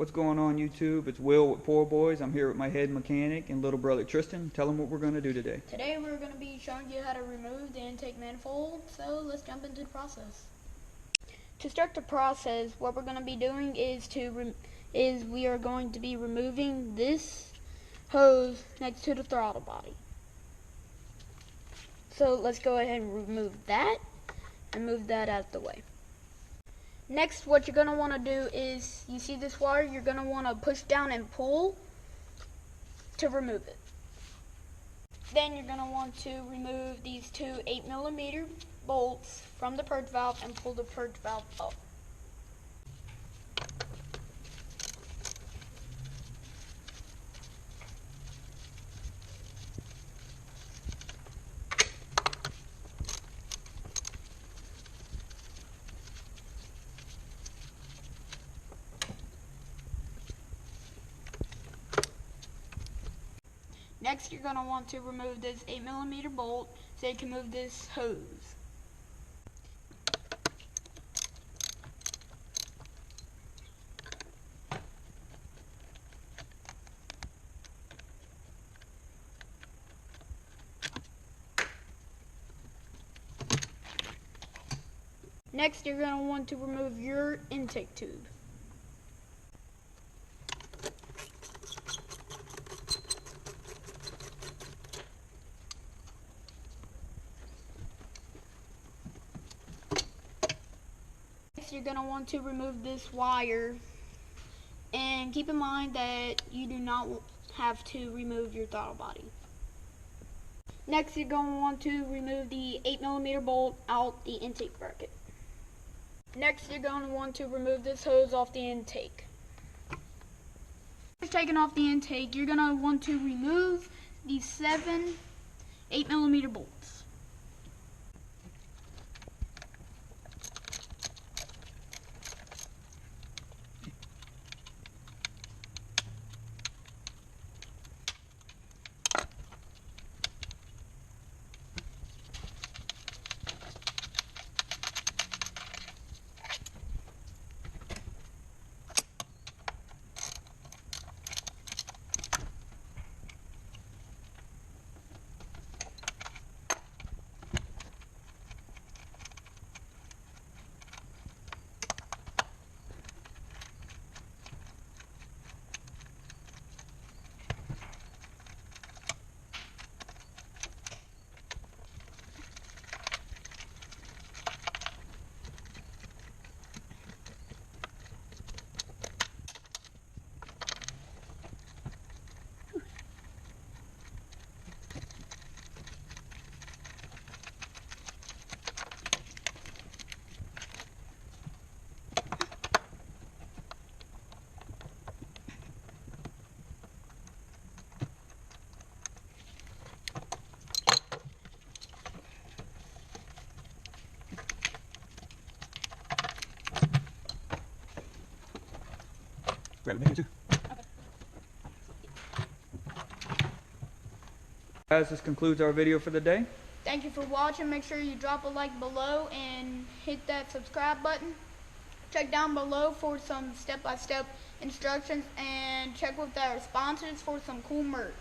What's going on YouTube? It's Will with POORBOYZ. I'm here with my head mechanic and little brother Tristan. Tell him what we're going to do today. Today we're going to be showing you how to remove the intake manifold, so let's jump into the process. To start the process, what we're going to be doing is we are going to be removing this hose next to the throttle body. So let's go ahead and remove that and move that out of the way. Next, what you're going to want to do is, you see this wire, you're going to want to push down and pull to remove it. Then you're going to want to remove these two 8mm bolts from the purge valve and pull the purge valve up. Next, you're going to want to remove this 8mm bolt so you can move this hose. Next, you're going to want to remove your intake tube. You're going to want to remove this wire, and keep in mind that you do not have to remove your throttle body. Next, you're going to want to remove the 8mm bolt out the intake bracket. Next, you're going to want to remove this hose off the intake. After taking off the intake, you're going to want to remove these 7 8mm bolts. Grab it too. Guys, this concludes our video for the day. Thank you for watching. Make sure you drop a like below and hit that subscribe button. Check down below for some step-by-step instructions, and check with our sponsors for some cool merch.